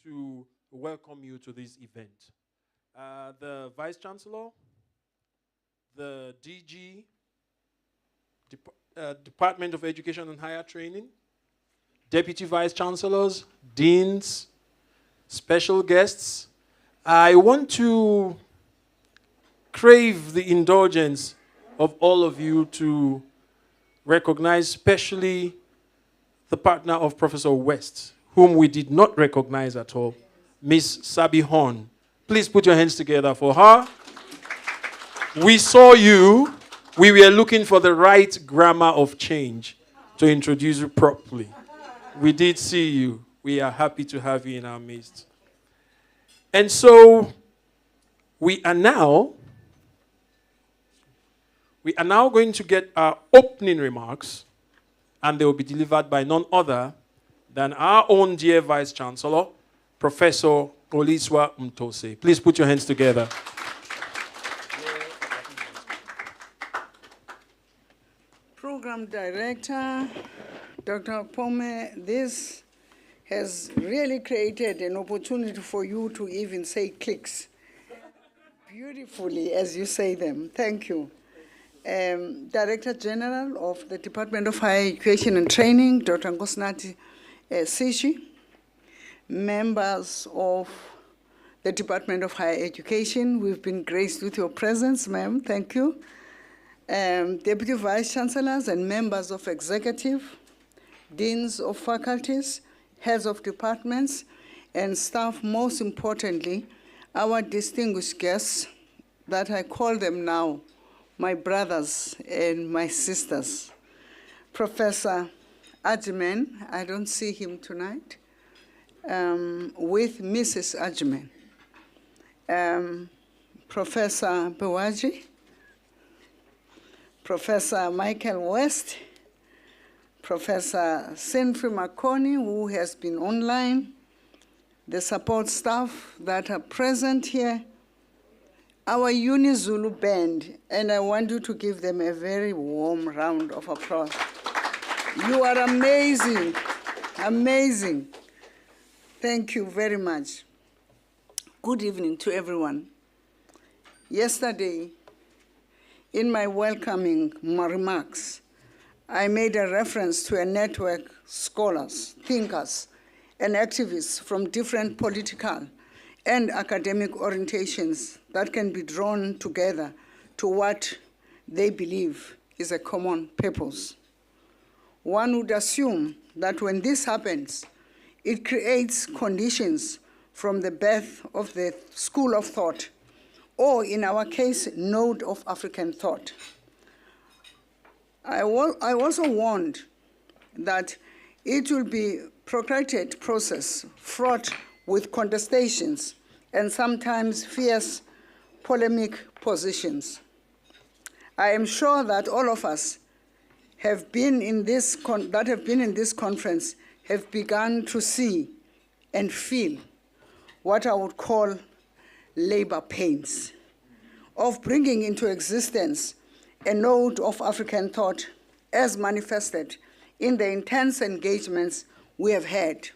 to welcome you to this event. The Vice Chancellor, the DG, Department of Education and Higher Training, Deputy Vice Chancellors, Deans, special guests, I want to crave the indulgence of all of you to recognize especially the partner of Professor West, whom we did not recognize at all, Miss Sabi Horn. Please put your hands together for her. We saw you. We were looking for the right grammar of change to introduce you properly. We did see you. We are happy to have you in our midst. And so we are now going to get our opening remarks, and they will be delivered by none other than our own dear Vice Chancellor, Professor Oliswa Mtose. Please put your hands together. Program Director, Dr. Pome, this has really created an opportunity for you to even say clicks beautifully as you say them. Thank you. Director General of the Department of Higher Education and Training, Dr. Nkosinathi Sishi, members of the Department of Higher Education, we've been graced with your presence, ma'am, thank you. Deputy Vice Chancellors and members of Executive, Deans of Faculties, Heads of Departments, and staff, most importantly, our distinguished guests, that I call them now my brothers and my sisters. Professor Ajimen, I don't see him tonight, with Mrs. Ajimen. Professor Bewaji, Professor Michael West, Professor Sinfri Makoni, who has been online, the support staff that are present here, our UniZulu band, and I want you to give them a very warm round of applause. You are amazing, amazing. Thank you very much. Good evening to everyone. Yesterday, in my welcoming remarks, I made a reference to a network of scholars, thinkers, and activists from different political and academic orientations that can be drawn together to what they believe is a common purpose. One would assume that when this happens, it creates conditions from the birth of the school of thought, or in our case, node of African thought. I also warned that it will be a protracted process fraught with contestations and sometimes fierce polemic positions. I am sure that all of us have been in this conference have begun to see and feel what I would call labor pains of bringing into existence a node of African thought as manifested in the intense engagements we have had.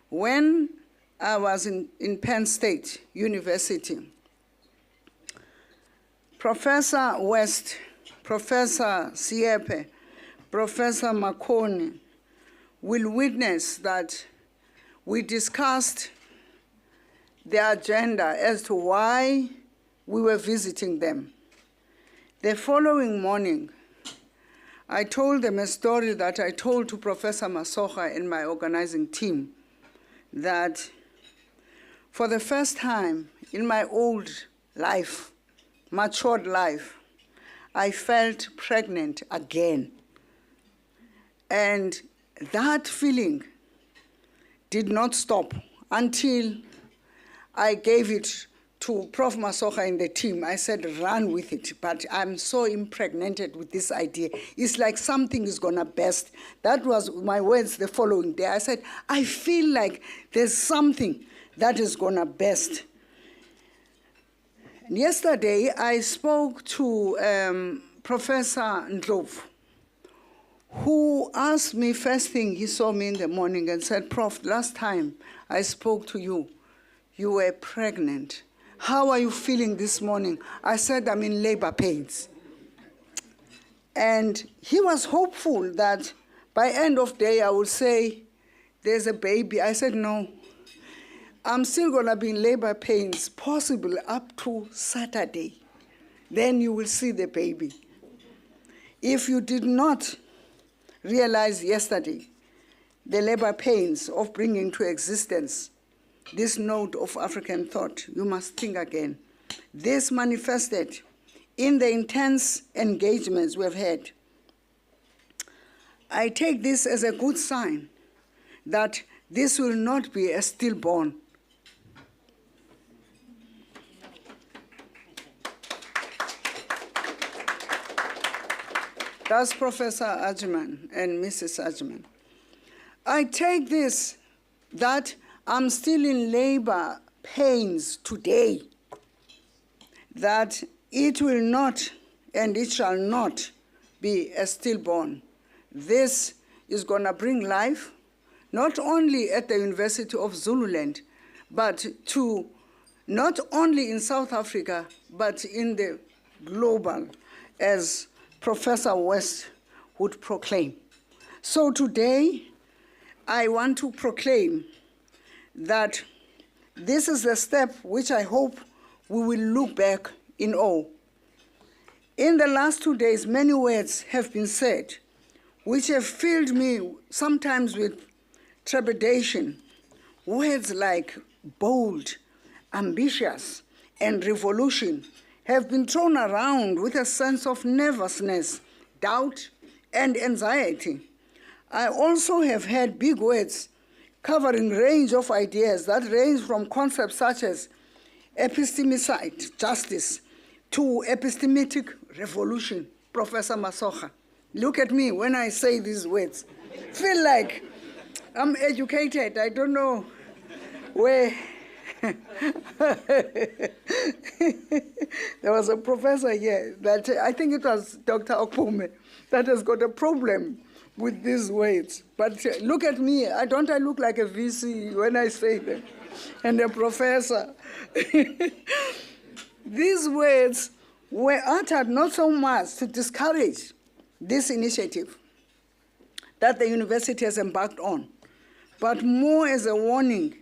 When I was in Penn State University, Professor West, Professor Siepe, Professor Makoni will witness that we discussed the agenda as to why we were visiting them. The following morning, I told them a story that I told to Professor Masocha and my organizing team, that for the first time in my old life, matured life, I felt pregnant again. And that feeling did not stop until I gave it to Prof. Masocha and the team. I said, run with it, but I'm so impregnated with this idea. It's like something is gonna burst. That was my words the following day. I said, I feel like there's something that is gonna burst. And yesterday, I spoke to Professor Ndlovu, who asked me first thing, he saw me in the morning and said, Prof, last time I spoke to you, you were pregnant. How are you feeling this morning? I said, I'm in labor pains. And he was hopeful that by end of day I would say, there's a baby. I said, no, I'm still gonna be in labor pains, possibly up to Saturday. Then you will see the baby. If you did not realize yesterday the labor pains of bringing to existence this node of African thought, you must think again. This manifested in the intense engagements we've had. I take this as a good sign that this will not be a stillborn. That's Professor Ajman and Mrs. Ajman. I take this that I'm still in labor pains today, that it will not and it shall not be a stillborn. This is going to bring life, not only at the University of Zululand, but to not only in South Africa, but in the global, as Professor West would proclaim. So today, I want to proclaim that this is a step which I hope we will look back in awe. In the last 2 days, many words have been said, which have filled me sometimes with trepidation. Words like bold, ambitious, and revolution have been thrown around with a sense of nervousness, doubt, and anxiety. I also have heard big words covering a range of ideas that range from concepts such as epistemicide, justice, to epistemic revolution. Professor Masocha, look at me when I say these words. Feel like I'm educated. I don't know where. There was a professor here that I think it was Dr. Okume that has got a problem with these words. But look at me, don't I look like a VC when I say them? And a professor. These words were uttered not so much to discourage this initiative that the university has embarked on, but more as a warning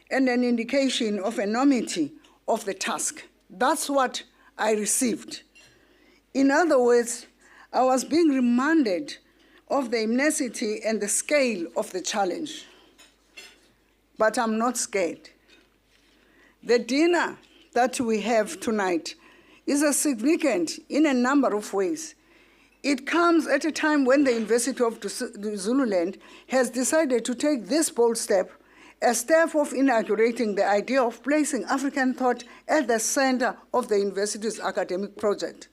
and an indication of enormity of the task. That's what I received. In other words, I was being reminded of the immensity and the scale of the challenge. But I'm not scared. The dinner that we have tonight is significant in a number of ways. It comes at a time when the University of Zululand has decided to take this bold step, a step of inaugurating the idea of placing African thought at the center of the university's academic project.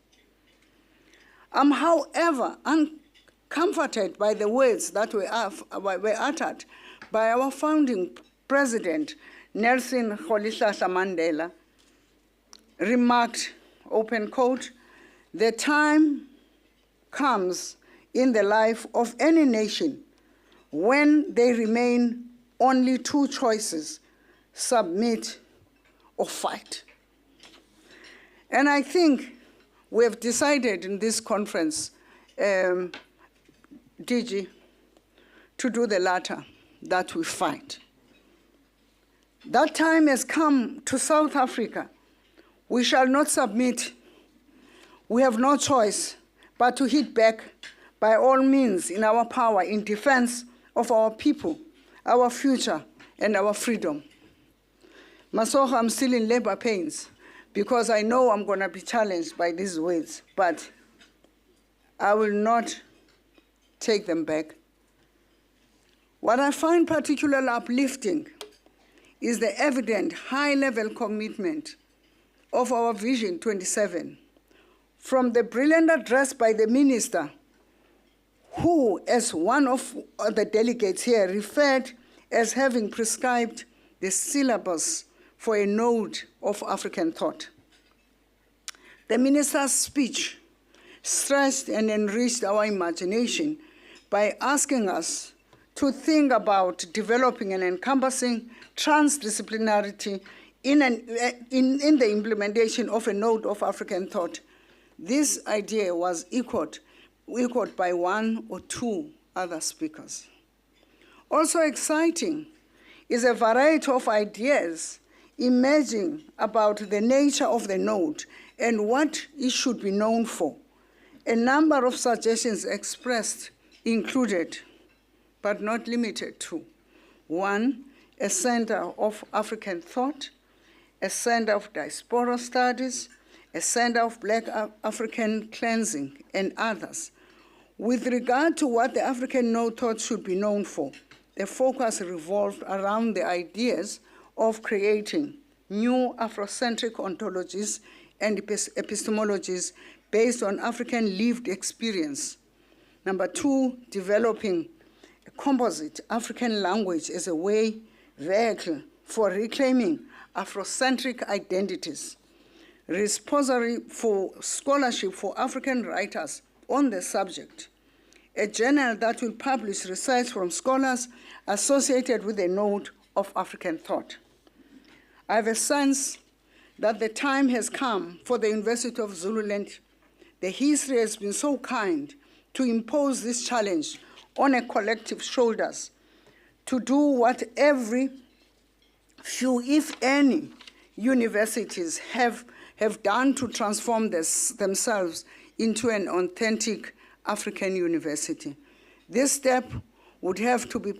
I'm, however, uncomforted by the words that were uttered by our founding president, Nelson Rolihlahla Mandela, remarked, open quote, "The time comes in the life of any nation when there remain only two choices, submit or fight." And I think we have decided in this conference, DG, to do the latter, that we fight. That time has come to South Africa. We shall not submit. We have no choice but to hit back by all means in our power in defense of our people, our future, and our freedom. Masocha, I'm still in labor pains because I know I'm going to be challenged by these words, but I will not take them back. What I find particularly uplifting is the evident high-level commitment of our Vision 27, from the brilliant address by the minister, who, as one of the delegates here, referred as having prescribed the syllabus for a node of African thought. The minister's speech stretched and enriched our imagination by asking us to think about developing and encompassing transdisciplinarity in the implementation of a node of African thought. This idea was echoed by one or two other speakers. Also exciting is a variety of ideas emerging about the nature of the node and what it should be known for. A number of suggestions expressed included, but not limited to, 1, a center of African thought, a center of diaspora studies, a center of Black African cleansing, and others. With regard to what the African node thought should be known for, the focus revolved around the ideas of creating new Afrocentric ontologies and epistemologies based on African lived experience. Number 2, developing a composite African language as a vehicle for reclaiming Afrocentric identities. Repository for scholarship for African writers on the subject. A journal that will publish research from scholars associated with the node of African thought. I have a sense that the time has come for the University of Zululand. The history has been so kind to impose this challenge on a collective shoulders to do what every few, if any, universities have done to transform themselves into an authentic African university. This step would have to be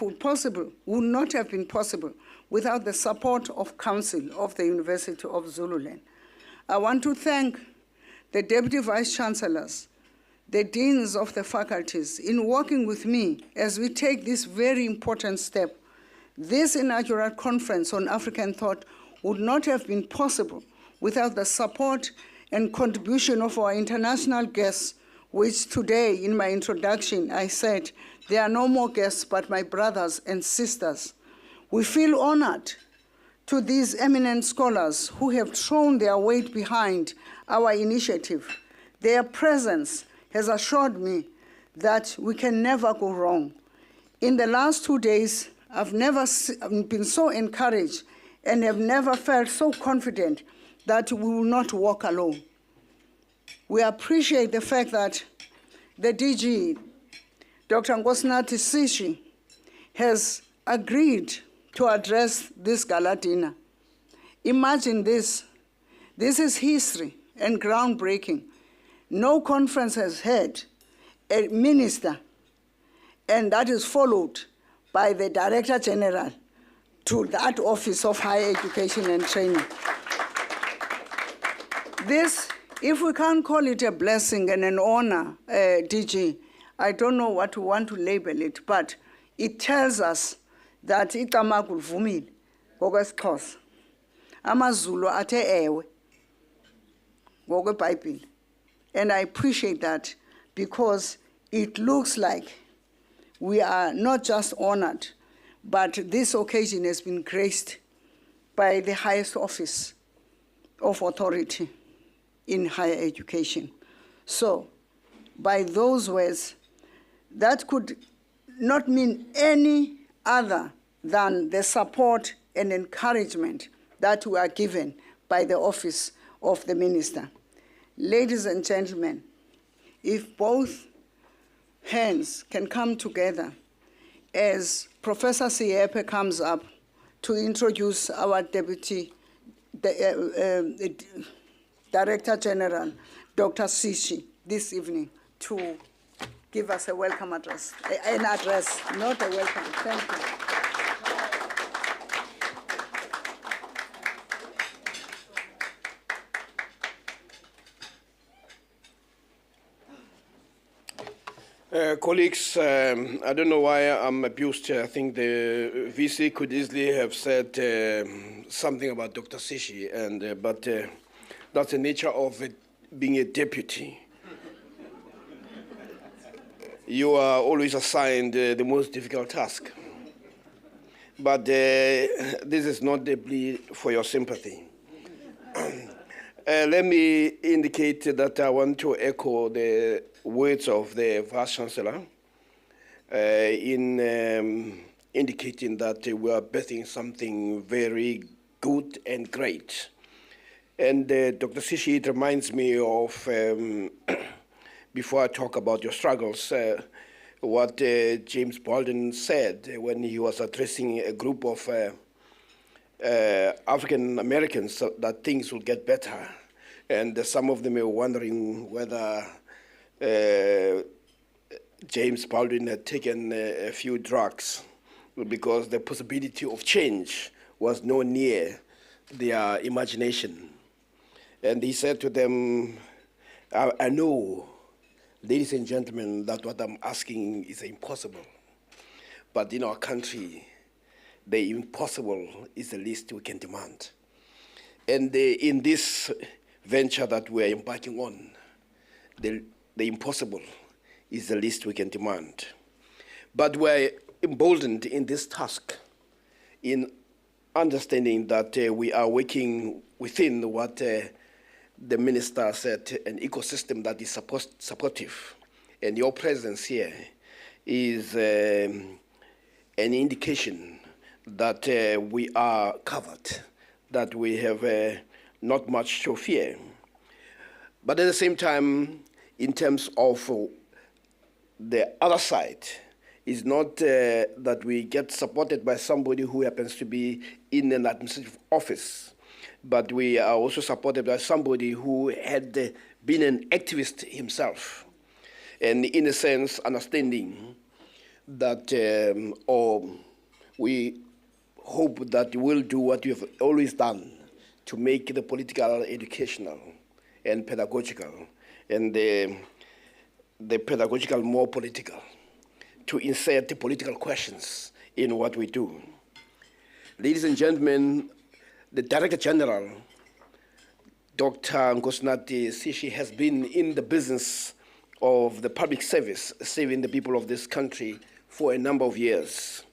would not have been possible without the support of Council of the University of Zululand. I want to thank the Deputy Vice Chancellors, the Deans of the faculties in working with me as we take this very important step. This inaugural conference on African thought would not have been possible without the support and contribution of our international guests, which today in my introduction I said, there are no more guests but my brothers and sisters. We feel honored to these eminent scholars who have thrown their weight behind our initiative. Their presence has assured me that we can never go wrong. In the last 2 days, I've never been so encouraged and have never felt so confident that we will not walk alone. We appreciate the fact that the DG, Dr. Nkosinathi Sishi, has agreed to address this gala dinner. Imagine this. This is history and groundbreaking. No conference has had a minister, and that is followed by the Director General to that Office of Higher Education and Training. This, if we can't call it a blessing and an honor, DG, I don't know what we want to label it, but it tells us that iqamaku livumile ngokwesiXhosa. AmaZulu athe ewe ngokweBhayibhile. And I appreciate that because it looks like we are not just honored, but this occasion has been graced by the highest office of authority in higher education. So, by those words, that could not mean any other than the support and encouragement that we are given by the office of the minister. Ladies and gentlemen, if both hands can come together as Professor Siepe comes up to introduce our Deputy Director General, Dr. Sishi, this evening to give us a welcome address, an address, not a welcome. Thank you. Colleagues, I don't know why I'm abused. I think the VC could easily have said something about Dr. Sishi, but that's the nature of it being a deputy. You are always assigned the most difficult task. But this is not a plea for your sympathy. Let me indicate that I want to echo the words of the Vice Chancellor in indicating that we are birthing something very good and great. And Dr. Sishi, it reminds me of, before I talk about your struggles, what James Baldwin said when he was addressing a group of African Americans, that things will get better. And some of them were wondering whether James Baldwin had taken a few drugs, because the possibility of change was no near their imagination. And he said to them, I know, ladies and gentlemen, that what I'm asking is impossible. But in our country, the impossible is the least we can demand. And in this venture that we're embarking on, the impossible is the least we can demand. But we're emboldened in this task, in understanding that we are working within what the minister said, an ecosystem that is supportive. And your presence here is an indication that we are covered, that we have not much to fear. But at the same time, in terms of the other side, is not that we get supported by somebody who happens to be in an administrative office, but we are also supported by somebody who had been an activist himself, and in a sense understanding that we hope that you will do what you have always done to make the political educational and pedagogical, and the pedagogical more political, to insert the political questions in what we do. Ladies and gentlemen, the Director General, Dr. Nkosinathi Sishi, has been in the business of the public service, serving the people of this country for a number of years.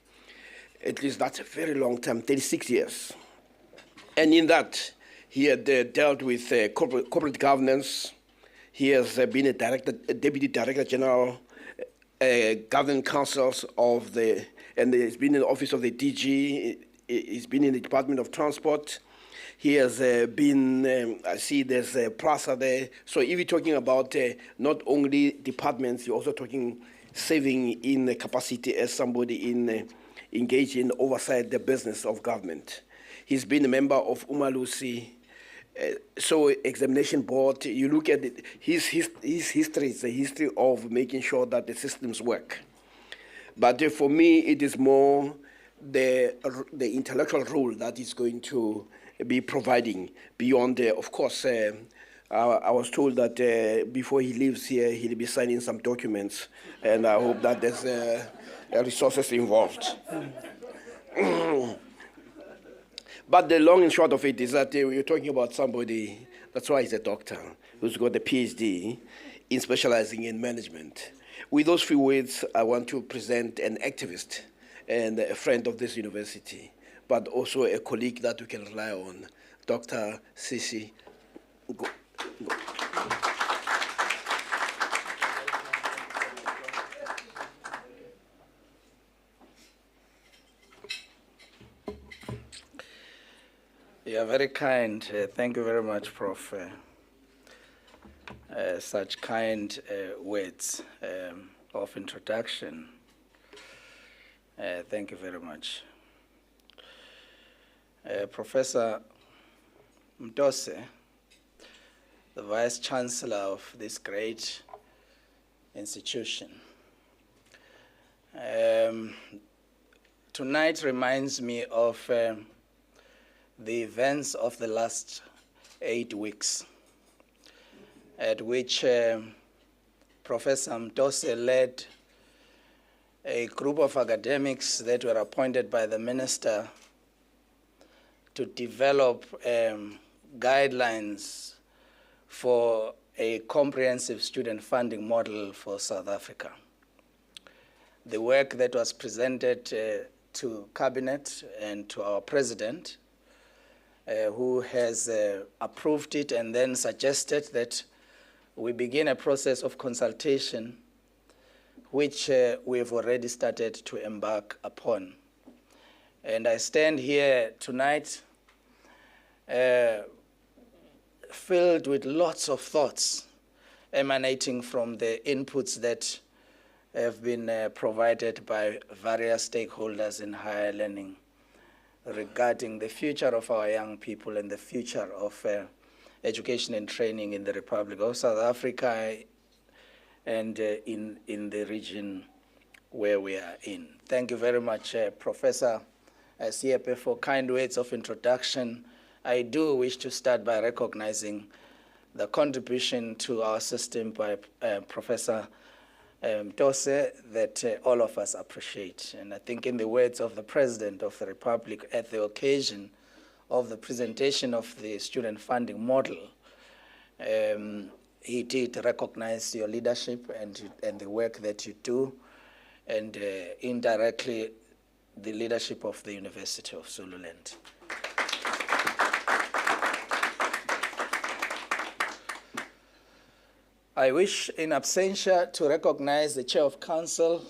At least that's a very long time, 36 years. And in that, he had dealt with corporate governance. He has been a Deputy Director General, governing councils of and he's been in the office of the DG, he's been in the Department of Transport. He has been, I see there's a PRASA there. So if you're talking about not only departments, you're also talking saving in the capacity as somebody engaged in oversight the business of government. He's been a member of Umalusi, so examination board. You look at it, his history is a history of making sure that the systems work. But for me, it is more the intellectual role that is going to be providing beyond, of course, I was told that before he leaves here, he'll be signing some documents, and I hope that there's resources involved. But the long and short of it is that you're talking about somebody, that's why he's a doctor, who's got a PhD in specializing in management. With those few words, I want to present an activist and a friend of this university, but also a colleague that we can rely on, Dr. Sishi. You are very kind. Thank you very much, Prof. Such kind words of introduction. Thank you very much. Professor Mtose, the Vice Chancellor of this great institution. Tonight reminds me of the events of the last 8 weeks, at which Professor Mtose led a group of academics that were appointed by the minister to develop guidelines for a comprehensive student funding model for South Africa. The work that was presented to Cabinet and to our President, who has approved it and then suggested that we begin a process of consultation which we have already started to embark upon. And I stand here tonight filled with lots of thoughts emanating from the inputs that have been provided by various stakeholders in higher learning regarding the future of our young people and the future of education and training in the Republic of South Africa and in the region where we are in. Thank you very much, Professor Siepe, for kind words of introduction. I do wish to start by recognizing the contribution to our system by Professor Tose that all of us appreciate. And I think in the words of the President of the Republic at the occasion of the presentation of the student funding model, he did recognize your leadership and the work that you do, and indirectly the leadership of the University of Zululand. I wish in absentia to recognize the Chair of Council,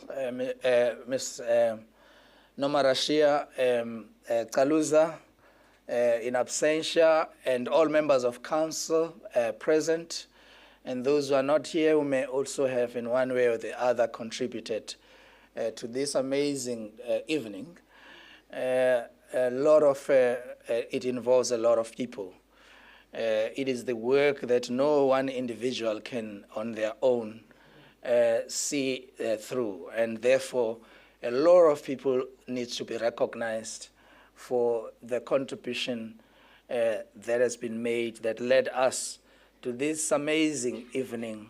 Ms. Nomarashia Kaluza, in absentia, and all members of Council present, and those who are not here who may also have in one way or the other contributed to this amazing evening. It involves a lot of people. It is the work that no one individual can on their own see through, and therefore a lot of people need to be recognized for the contribution that has been made that led us to this amazing evening.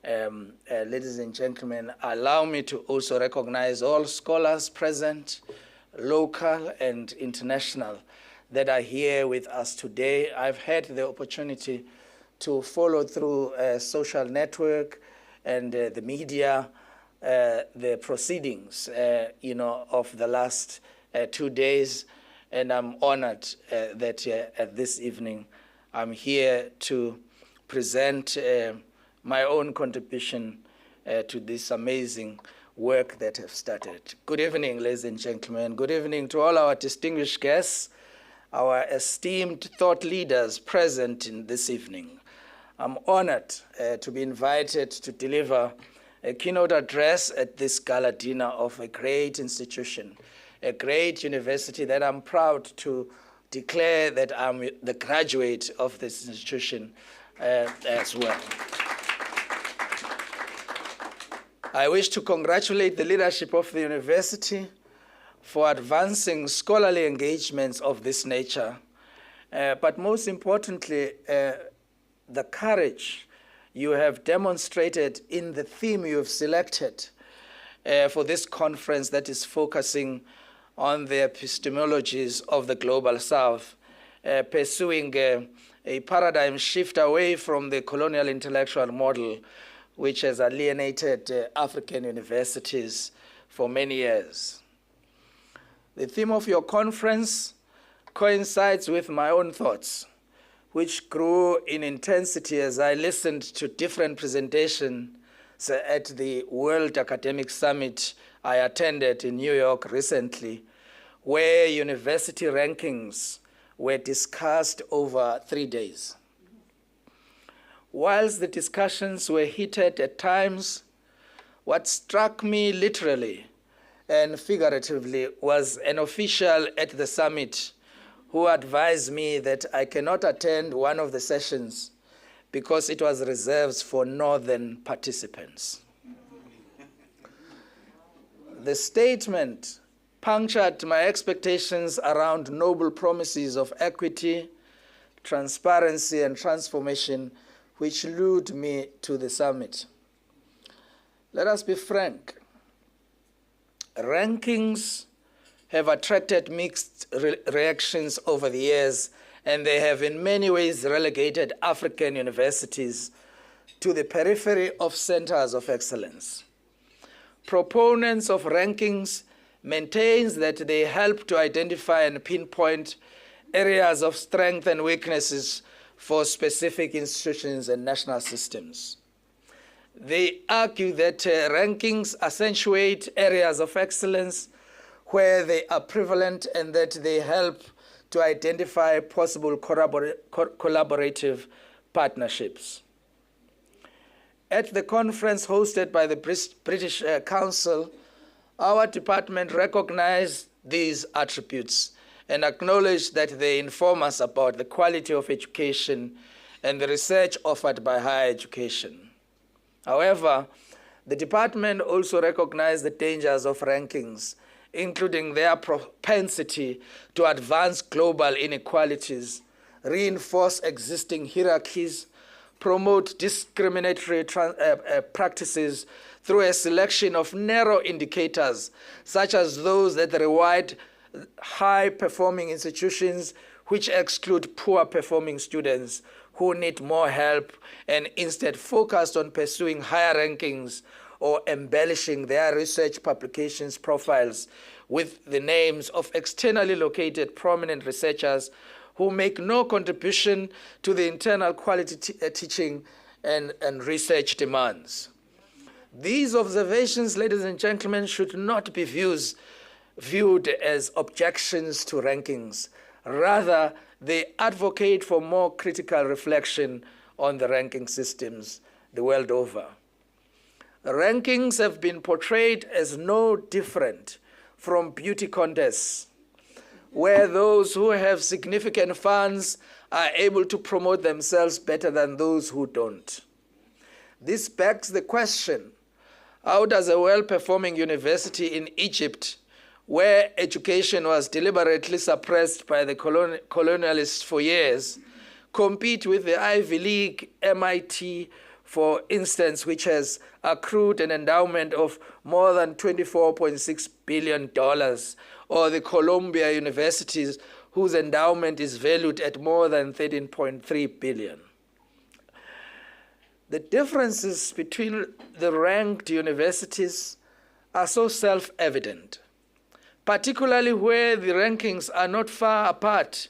Ladies and gentlemen, allow me to also recognize all scholars present, local and international, that are here with us today. I've had the opportunity to follow through social network and the media, the proceedings, of the last 2 days, and I'm honored that at this evening I'm here to present my own contribution to this amazing work that have started. Good evening, ladies and gentlemen. Good evening to all our distinguished guests, our esteemed thought leaders present in this evening. I'm honored to be invited to deliver a keynote address at this gala dinner of a great institution, a great university that I'm proud to declare that I'm the graduate of this institution as well. I wish to congratulate the leadership of the university for advancing scholarly engagements of this nature, but most importantly, the courage you have demonstrated in the theme you have selected for this conference that is focusing on the epistemologies of the Global South, pursuing a paradigm shift away from the colonial intellectual model which has alienated African universities for many years. The theme of your conference coincides with my own thoughts, which grew in intensity as I listened to different presentations at the World Academic Summit I attended in New York recently, where university rankings were discussed over 3 days. Whilst the discussions were heated at times, what struck me literally and figuratively was an official at the summit who advised me that I cannot attend one of the sessions because it was reserved for northern participants. The statement punctured my expectations around noble promises of equity, transparency, and transformation, which lured me to the summit. Let us be frank. Rankings have attracted mixed reactions over the years, and they have in many ways relegated African universities to the periphery of centers of excellence. Proponents of rankings maintain that they help to identify and pinpoint areas of strength and weaknesses for specific institutions and national systems. They argue that rankings accentuate areas of excellence where they are prevalent and that they help to identify possible collaborative partnerships. At the conference hosted by the British Council, our department recognized these attributes and acknowledged that they inform us about the quality of education and the research offered by higher education. However, the department also recognized the dangers of rankings, including their propensity to advance global inequalities, reinforce existing hierarchies, promote discriminatory practices through a selection of narrow indicators, such as those that reward high-performing institutions which exclude poor-performing students who need more help and instead focused on pursuing higher rankings or embellishing their research publications profiles with the names of externally located prominent researchers who make no contribution to the internal quality teaching and research demands. These observations, ladies and gentlemen, should not be viewed as objections to rankings. Rather, they advocate for more critical reflection on the ranking systems the world over. Rankings have been portrayed as no different from beauty contests, where those who have significant funds are able to promote themselves better than those who don't. This begs the question, how does a well-performing university in Egypt, where education was deliberately suppressed by the colonialists for years, compete with the Ivy League, MIT, for instance, which has accrued an endowment of more than $24.6 billion, or the Columbia universities, whose endowment is valued at more than $13.3 billion. The differences between the ranked universities are so self-evident, particularly where the rankings are not far apart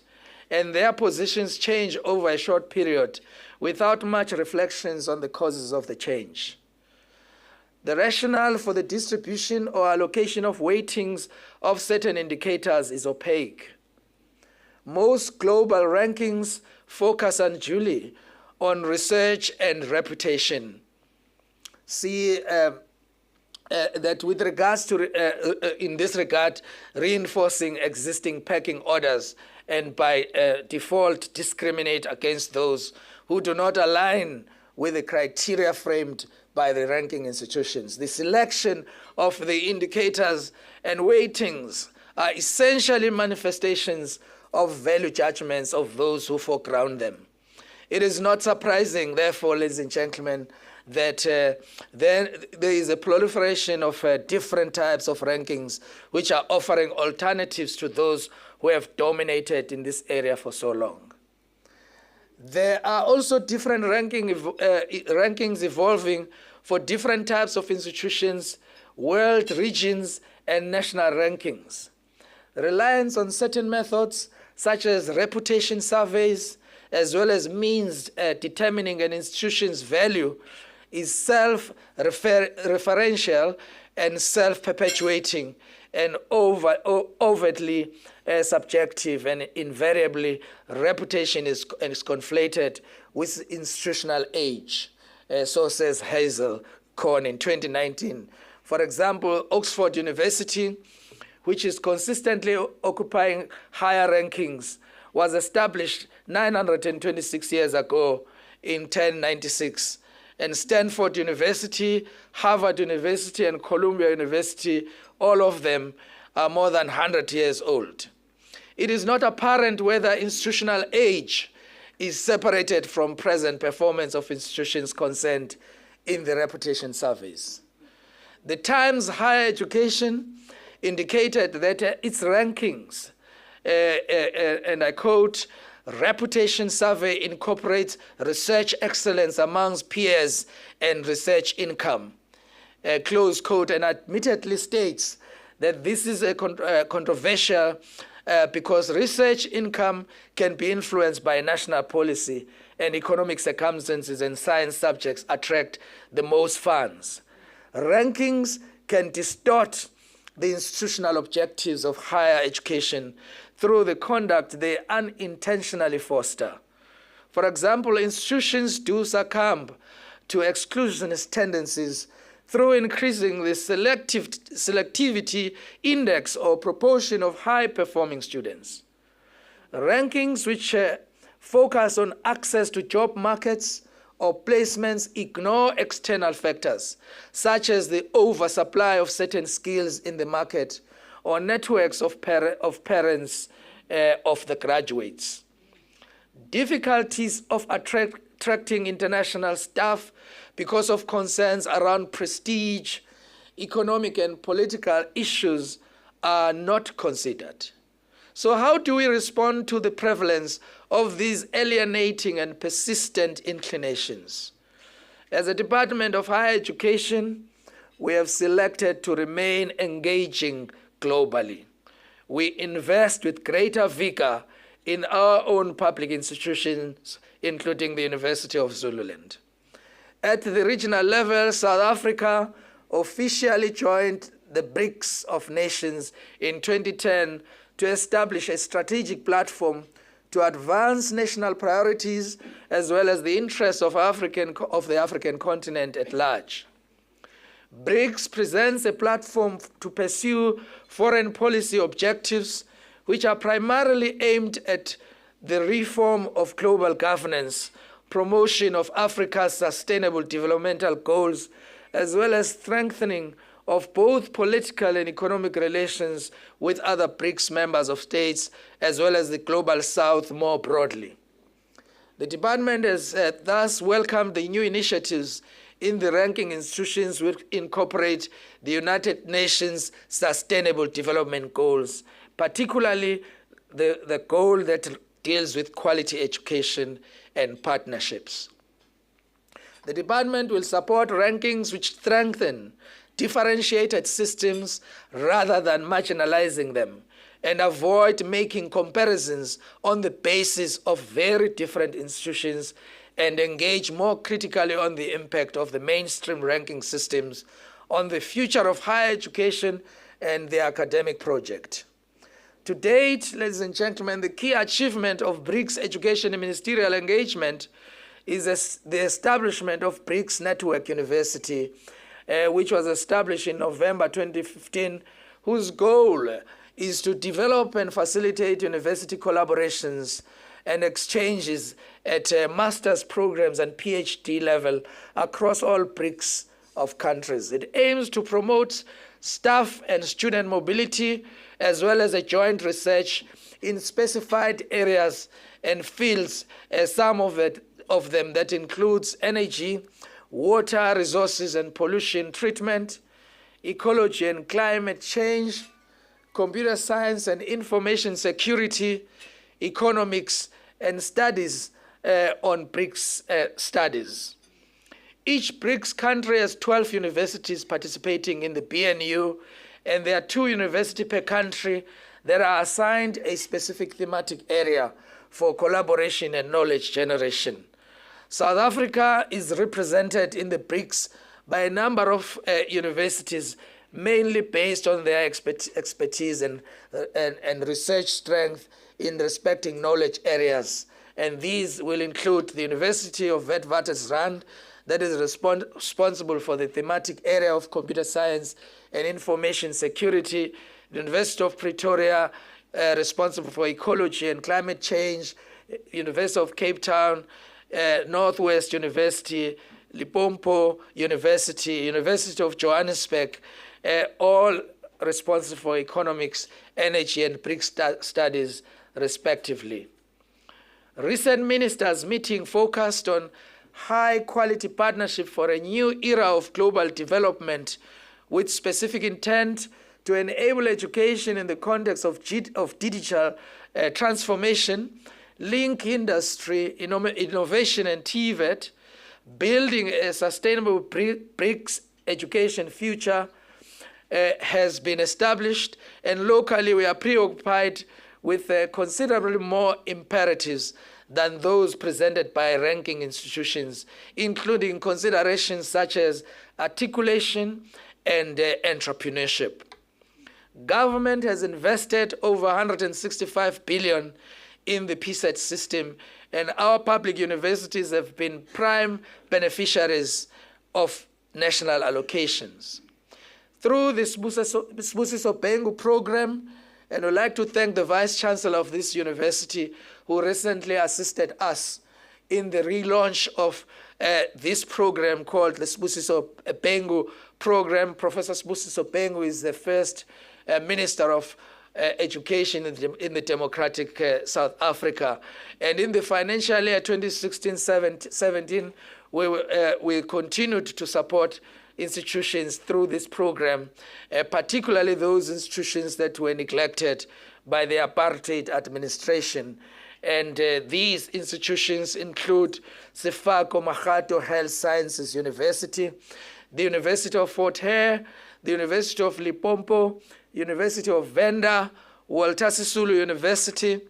and their positions change over a short period without much reflections on the causes of the change. The rationale for the distribution or allocation of weightings of certain indicators is opaque. Most global rankings focus unduly on research and reputation. See that with regards to, in this regard, reinforcing existing pecking orders and by default discriminate against those who do not align with the criteria framed by the ranking institutions. The selection of the indicators and weightings are essentially manifestations of value judgments of those who foreground them. It is not surprising, therefore, ladies and gentlemen, that there is a proliferation of different types of rankings which are offering alternatives to those who have dominated in this area for so long. There are also different rankings evolving for different types of institutions, world, regions, and national rankings. Reliance on certain methods, such as reputation surveys, as well as means determining an institution's value, is self-referential and self-perpetuating and overtly subjective, and invariably reputation is conflated with institutional age. So says Hazel Cohn in 2019. For example, Oxford University, which is consistently occupying higher rankings, was established 926 years ago in 1096. And Stanford University, Harvard University, and Columbia University, all of them are more than 100 years old. It is not apparent whether institutional age is separated from present performance of institutions concerned in the reputation surveys. The Times Higher Education indicated that its rankings, and I quote, reputation survey incorporates research excellence amongst peers and research income, close quote, and admittedly states that this is a controversial because research income can be influenced by national policy and economic circumstances and science subjects attract the most funds. Rankings can distort the institutional objectives of higher education through the conduct they unintentionally foster. For example, institutions do succumb to exclusionist tendencies through increasing the selectivity index or proportion of high-performing students. Rankings which focus on access to job markets or placements ignore external factors, such as the oversupply of certain skills in the market or networks of parents of the graduates. Difficulties of attracting international staff because of concerns around prestige, economic and political issues are not considered. So how do we respond to the prevalence of these alienating and persistent inclinations? As a Department of Higher Education, we have selected to remain engaging globally. We invest with greater vigor in our own public institutions, including the University of Zululand. At the regional level, South Africa officially joined the BRICS of nations in 2010 to establish a strategic platform to advance national priorities as well as the interests of the African continent at large. BRICS presents a platform to pursue foreign policy objectives which are primarily aimed at the reform of global governance, promotion of Africa's sustainable developmental goals, as well as strengthening of both political and economic relations with other BRICS members of states, as well as the Global South more broadly. The department has thus welcomed the new initiatives in the ranking institutions which incorporate the United Nations Sustainable Development Goals, particularly the goal that deals with quality education and partnerships. The department will support rankings which strengthen differentiated systems rather than marginalizing them, and avoid making comparisons on the basis of very different institutions, and engage more critically on the impact of the mainstream ranking systems on the future of higher education and the academic project. To date, ladies and gentlemen, the key achievement of BRICS education and ministerial engagement is the establishment of BRICS Network University, which was established in November 2015, whose goal is to develop and facilitate university collaborations and exchanges at master's programs and PhD level across all BRICS of countries. It aims to promote staff and student mobility, as well as a joint research in specified areas and fields, some of them that includes energy, water resources and pollution treatment, ecology and climate change, computer science and information security, economics, and studies on BRICS studies. Each BRICS country has 12 universities participating in the BNU, and there are 2 universities per country that are assigned a specific thematic area for collaboration and knowledge generation. South Africa is represented in the BRICS by a number of universities, mainly based on their expertise and research strength in respecting knowledge areas. And these will include the University of Witwatersrand, that is responsible for the thematic area of computer science and information security, the University of Pretoria, responsible for ecology and climate change, University of Cape Town, Northwest University, Limpopo University, University of Johannesburg, all responsible for economics, energy, and BRICS studies, respectively. Recent ministers' meeting focused on high-quality partnership for a new era of global development with specific intent to enable education in the context of digital transformation, link industry, innovation, and TVET, building a sustainable BRICS education future has been established, and locally we are preoccupied with considerably more imperatives than those presented by ranking institutions, including considerations such as articulation and entrepreneurship. Government has invested over 165 billion in the PSET system, and our public universities have been prime beneficiaries of national allocations. Through the Sibusiso Bhengu program, and I'd like to thank the Vice Chancellor of this university who recently assisted us in the relaunch of this program called the Sibusiso Bhengu program. Professor Sibusiso Bhengu is the first Minister of Education in the democratic South Africa. And in the financial year 2016-17, we continued to support institutions through this program, particularly those institutions that were neglected by the apartheid administration. And these institutions include Sefako Makgato Health Sciences University, the University of Fort Hare, the University of Limpopo, University of Venda, Walter Sisulu University,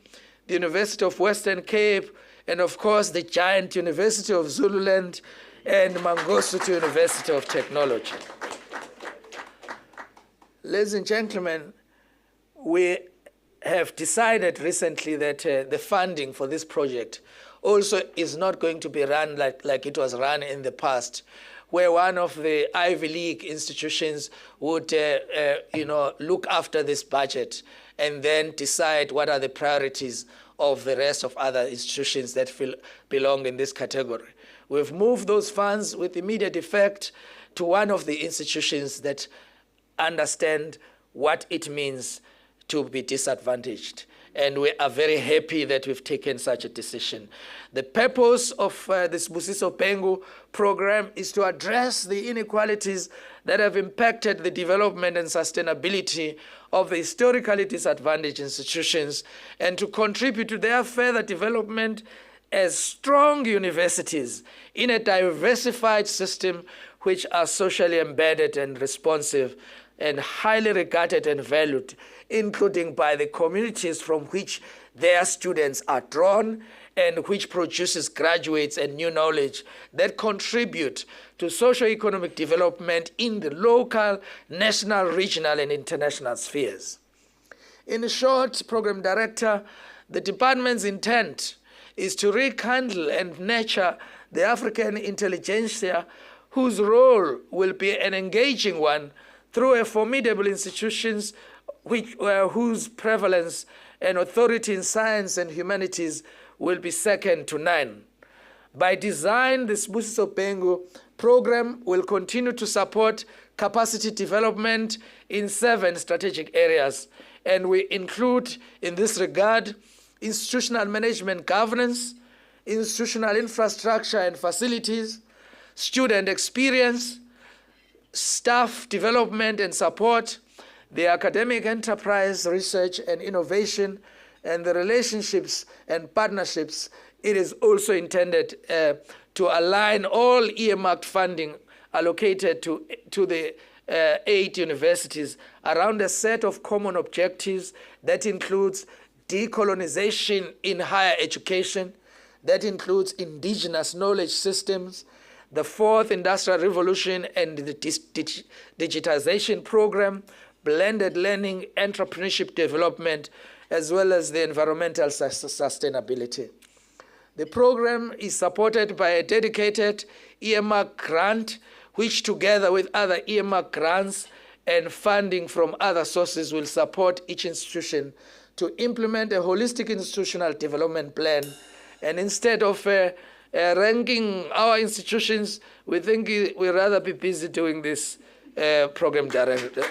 the University of Western Cape, and of course the giant University of Zululand and Mangosuthu University of Technology. Ladies and gentlemen, we have decided recently that the funding for this project also is not going to be run like it was run in the past, where one of the Ivy League institutions would look after this budget and then decide what are the priorities of the rest of other institutions that belong in this category. We've moved those funds with immediate effect to one of the institutions that understand what it means to be disadvantaged. And we are very happy that we've taken such a decision. The purpose of this Sibusiso Bhengu program is to address the inequalities that have impacted the development and sustainability of the historically disadvantaged institutions and to contribute to their further development as strong universities in a diversified system which are socially embedded and responsive and highly regarded and valued, including by the communities from which their students are drawn and which produces graduates and new knowledge that contribute to socio-economic development in the local, national, regional, and international spheres. In short, Program Director, the department's intent is to rekindle and nurture the African intelligentsia whose role will be an engaging one through a formidable institutions whose prevalence and authority in science and humanities will be second to none. By design, the Sibusiso Bhengu program will continue to support capacity development in 7 strategic areas, and we include in this regard institutional management governance, institutional infrastructure and facilities, student experience, staff development and support, the academic enterprise, research and innovation, and the relationships and partnerships. It is also intended to align all earmarked funding allocated to the 8 universities around a set of common objectives that includes decolonization in higher education, that includes indigenous knowledge systems, the 4th Industrial Revolution and the digitization program, blended learning, entrepreneurship development, as well as the environmental sustainability. The program is supported by a dedicated earmark grant, which together with other earmark grants and funding from other sources will support each institution to implement a holistic institutional development plan. And instead of ranking our institutions, we think we'd rather be busy doing this, Program Director.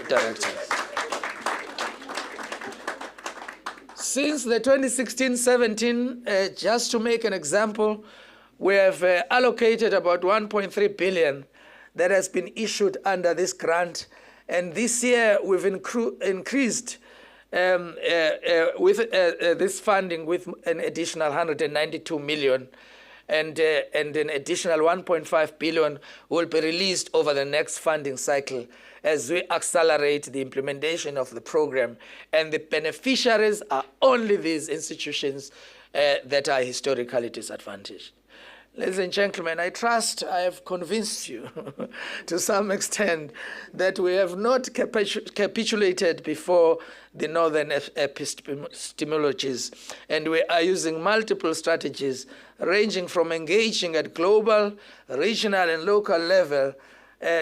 Since the 2016-17, just to make an example, we have allocated about 1.3 billion that has been issued under this grant. And this year, we've increased with this funding with an additional 192 million. And an additional 1.5 billion will be released over the next funding cycle as we accelerate the implementation of the program. And the beneficiaries are only these institutions that are historically disadvantaged. Ladies and gentlemen, I trust I have convinced you to some extent that we have not capitulated before the northern epistemologies, and we are using multiple strategies ranging from engaging at global, regional, and local level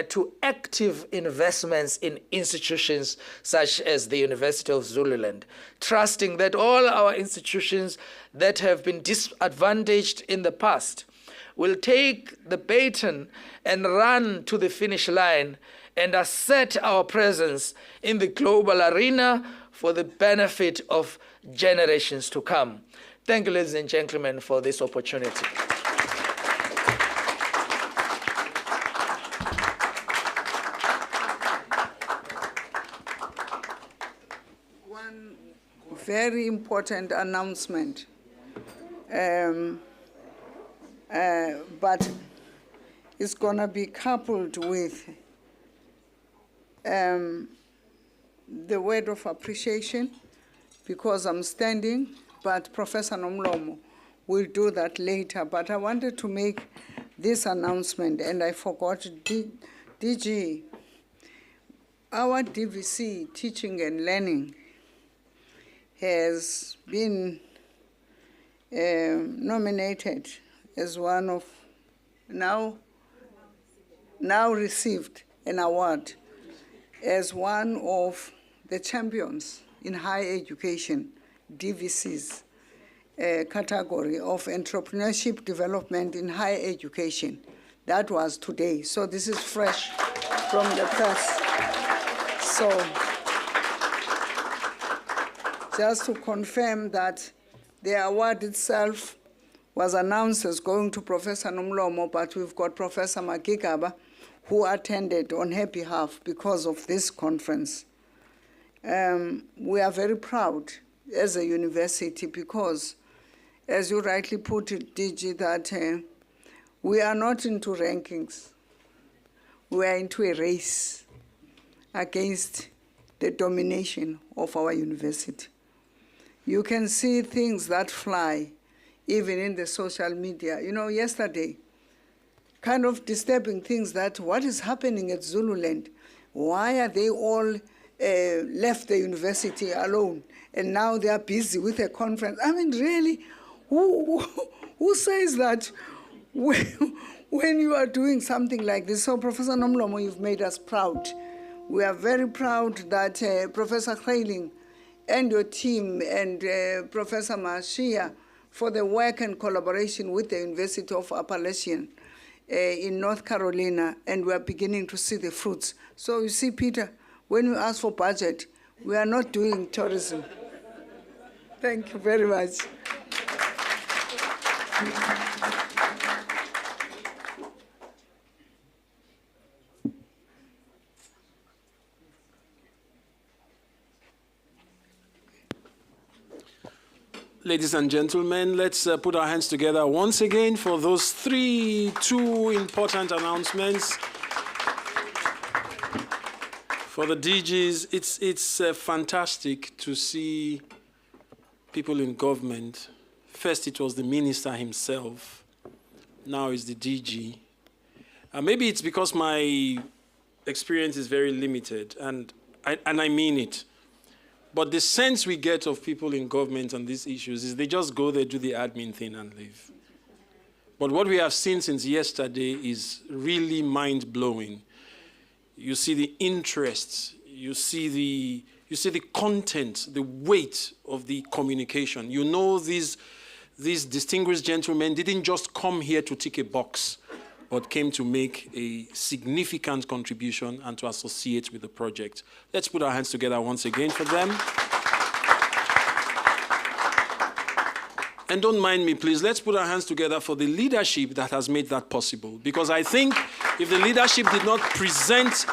to active investments in institutions such as the University of Zululand, trusting that all our institutions that have been disadvantaged in the past will take the baton and run to the finish line and assert our presence in the global arena for the benefit of generations to come. Thank you, ladies and gentlemen, for this opportunity. One very important announcement. But it's going to be coupled with the word of appreciation, because I'm standing, but Professor Nomlomo will do that later. But I wanted to make this announcement, and I forgot. DG, our DVC, Teaching and Learning, has been nominated as one of, now received an award as one of the champions in higher education, DVC's category of entrepreneurship development in higher education. That was today, so this is fresh from the press. So just to confirm that the award itself was announced as going to Professor Nomlomo, but we've got Professor Magigaba, who attended on her behalf because of this conference. We are very proud as a university because, as you rightly put it, DG, that we are not into rankings. We are into a race against the domination of our university. You can see things that fly, even in the social media. You know, yesterday, kind of disturbing things that what is happening at Zululand? Why are they all left the university alone? And now they are busy with a conference. I mean, really, who says that when you are doing something like this? So, Professor Nomlomo, you've made us proud. We are very proud that Professor Khailing and your team and Professor Mashia for the work and collaboration with the University of Appalachian in North Carolina, and we are beginning to see the fruits. So you see, Peter, when we ask for budget, we are not doing tourism. Thank you very much. Ladies and gentlemen, let's put our hands together once again for those two important announcements. For the DGs, it's fantastic to see people in government. First, it was the minister himself. Now it's the DG. Maybe it's because my experience is very limited, and I mean it. But the sense we get of people in government on these issues is they just go there, do the admin thing, and leave. But what we have seen since yesterday is really mind-blowing. You see the interests, you see the content, the weight of the communication. You know these distinguished gentlemen didn't just come here to tick a box, but came to make a significant contribution and to associate with the project. Let's put our hands together once again for them. And don't mind me, please, let's put our hands together for the leadership that has made that possible. Because I think if the leadership did not present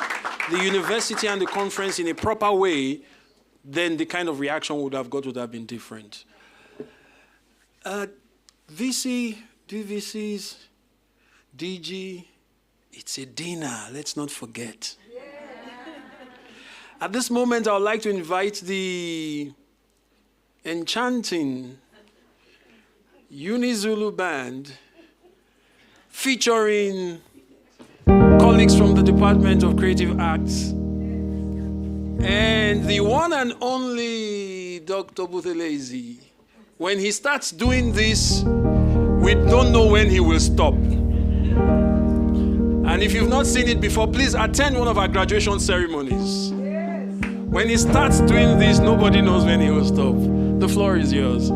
the university and the conference in a proper way, then the kind of reaction would have been different. DVCs, DG, it's a dinner, let's not forget. Yeah. At this moment, I would like to invite the enchanting Zulu Band featuring colleagues from the Department of Creative Arts and the one and only Dr. Buthelezi. When he starts doing this, we don't know when he will stop. And if you've not seen it before, please attend one of our graduation ceremonies. When he starts doing this, nobody knows when he will stop. The floor is yours.